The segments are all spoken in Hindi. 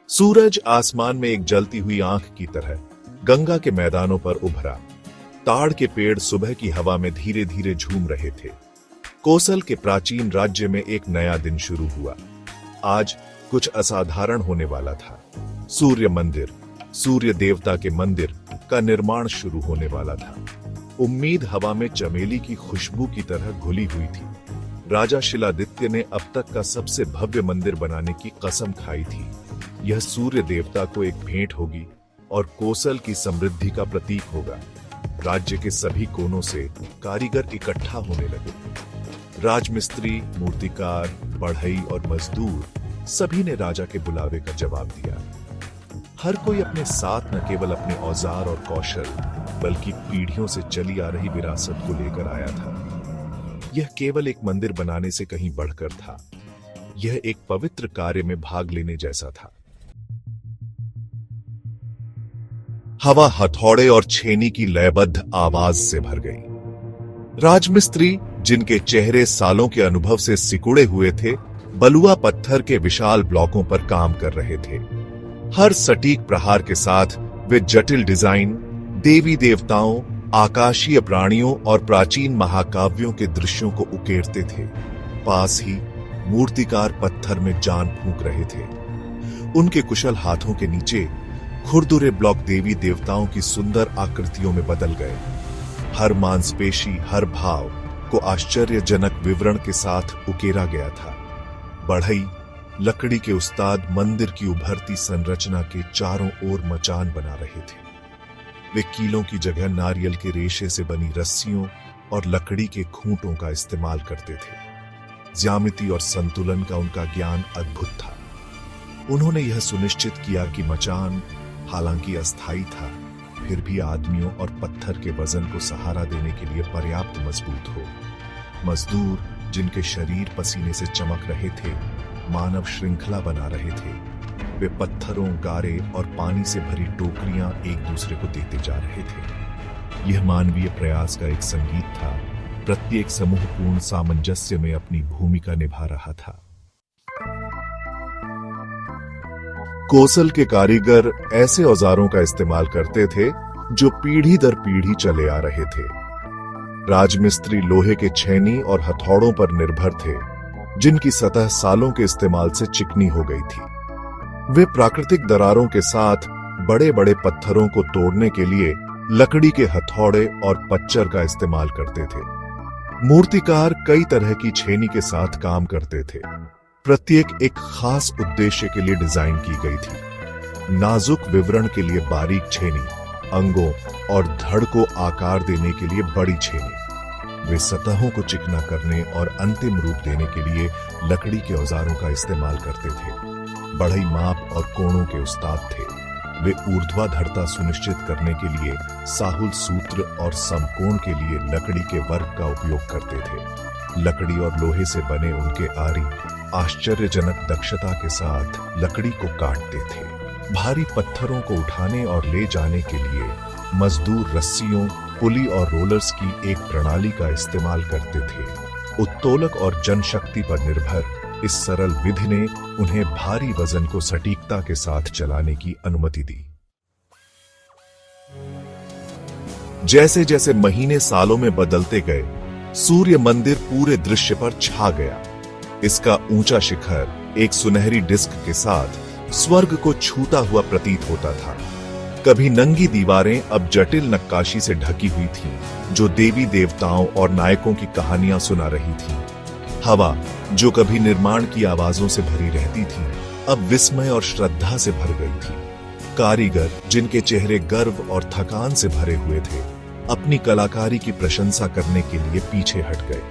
सूरज आसमान में एक जलती हुई आंख की तरह गंगा के मैदानों पर उभरा। ताड़ के पेड़ सुबह की हवा में धीरे धीरे झूम रहे थे। कोसल के प्राचीन राज्य में एक नया दिन शुरू हुआ। आज कुछ असाधारण होने वाला था। सूर्य मंदिर, सूर्य देवता के मंदिर का निर्माण शुरू होने वाला था। उम्मीद हवा में चमेली की खुशबू की तरह घुली हुई थी। राजा शिलादित्य ने अब तक का सबसे भव्य मंदिर बनाने की कसम खाई थी। यह सूर्य देवता को एक भेंट होगी और कोसल की समृद्धि का प्रतीक होगा। राज्य के सभी कोनों से कारीगर इकट्ठा होने लगे। राजमिस्त्री, मूर्तिकार, बढ़ई और मजदूर सभी ने राजा के बुलावे का जवाब दिया। हर कोई अपने साथ न केवल अपने औजार और कौशल बल्कि पीढ़ियों से चली आ रही विरासत को लेकर आया था। यह केवल एक मंदिर बनाने से कहीं बढ़कर था। यह एक पवित्र कार्य में भाग लेने जैसा था। हवा हथौड़े और छेनी की लयबद्ध आवाज से भर गई। राजमिस्त्री, जिनके चेहरे सालों के अनुभव से सिकुड़े हुए थे, बलुआ पत्थर के विशाल ब्लॉकों पर काम कर रहे थे। हर सटीक प्रहार के साथ वे जटिल डिजाइन, देवी देवताओं, आकाशीय प्राणियों और प्राचीन महाकाव्यों के दृश्यों को उकेरते थे। पास ही मूर्तिकार पत्थर में जान फूंक रहे थे। उनके कुशल हाथों के नीचे खुरदुरे ब्लॉक देवी देवताओं की सुंदर आकृतियों में बदल गए। हर मांसपेशी, हर भाव को आश्चर्यजनक विवरण के साथ उकेरा गया था। बढ़ई, लकड़ी के उस्ताद मंदिर की उभरती संरचना के चारों ओर मचान बना रहे थे। वे कीलों की जगह नारियल के रेशे से बनी रस्सियों और लकड़ी के खूंटों का इस्तेमाल करते थे। ज्यामिति और संतुलन का उनका ज्ञान अद्भुत था। उन्होंने यह सुनिश्चित किया कि मचान, हालांकि अस्थायी था, फिर भी आदमियों और पत्थर के वजन को सहारा देने के लिए पर्याप्त मजबूत हो। मजदूर, जिनके शरीर पसीने से चमक रहे थे, मानव श्रृंखला बना रहे थे। वे पत्थरों, गारे और पानी से भरी टोकरियां एक दूसरे को देते जा रहे थे। यह मानवीय प्रयास का एक संगीत था। प्रत्येक समूह पूर्ण सामंजस्य में अपनी भूमिका निभा रहा था। कोसल के कारीगर ऐसे औजारों का इस्तेमाल करते थे जो पीढ़ी दर पीढ़ी चले आ रहे थे। राजमिस्त्री लोहे के छेनी और हथौड़ों पर निर्भर थे, जिनकी सतह सालों के इस्तेमाल से चिकनी हो गई थी। वे प्राकृतिक दरारों के साथ बड़े बड़े पत्थरों को तोड़ने के लिए लकड़ी के हथौड़े और पच्चर का इस्तेमाल करते थे। मूर्तिकार कई तरह की छेनी के साथ काम करते थे। प्रत्येक एक खास उद्देश्य के लिए डिजाइन की गई थी। नाजुक विवरण के लिए बारीक छेनी, अंगों और धड़ को आकार देने के लिए बड़ी छेनी। वे सतहों को चिकना करने और अंतिम रूप देने के लिए लकड़ी के औजारों का इस्तेमाल करते थे। बढ़ई माप और कोणों के उस्ताद थे। वे ऊर्ध्वाधरता सुनिश्चित करने के लिए साहुल सूत्र और समकोण के लिए लकड़ी के वर्क का उपयोग करते थे। लकड़ी और लोहे से बने उनके आरी आश्चर्यजनक दक्षता के साथ लकड़ी को काटते थे। भारी पत्थरों को उठाने और ले जाने के लिए मजदूर रस्सियों, पुली और रोलर्स की एक प्रणाली का इस्तेमाल करते थे। उत्तोलक और जनशक्ति पर निर्भर इस सरल विधि ने उन्हें भारी वजन को सटीकता के साथ चलाने की अनुमति दी। जैसे जैसे महीने सालों में बदलते गए, सूर्य मंदिर पूरे दृश्य पर छा गया। इसका ऊंचा शिखर एक सुनहरी डिस्क के साथ स्वर्ग को छूता हुआ प्रतीत होता था। कभी नंगी दीवारें अब जटिल नक्काशी से ढकी हुई थीं, जो देवी देवताओं और नायकों की कहानियां सुना रही थीं। हवा, जो कभी निर्माण की आवाजों से भरी रहती थी, अब विस्मय और श्रद्धा से भर गई थी। कारीगर, जिनके चेहरे गर्व और थकान से भरे हुए थे, अपनी कलाकारी की प्रशंसा करने के लिए पीछे हट गए।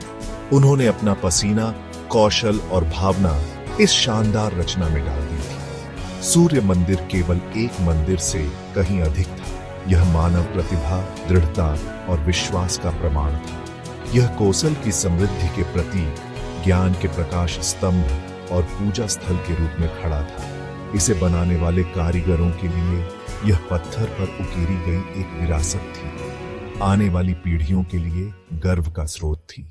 उन्होंने अपना पसीना, कौशल और भावना इस शानदार रचना में डाल दी थी। सूर्य मंदिर केवल एक मंदिर से कहीं अधिक था। यह मानव प्रतिभा, दृढ़ता और विश्वास का प्रमाण था। यह कोसल की समृद्धि के प्रतीक, ज्ञान के प्रकाश स्तंभ और पूजा स्थल के रूप में खड़ा था। इसे बनाने वाले कारीगरों के लिए यह पत्थर पर उकेरी गई एक विरासत थी, आने वाली पीढ़ियों के लिए गर्व का स्रोत थी।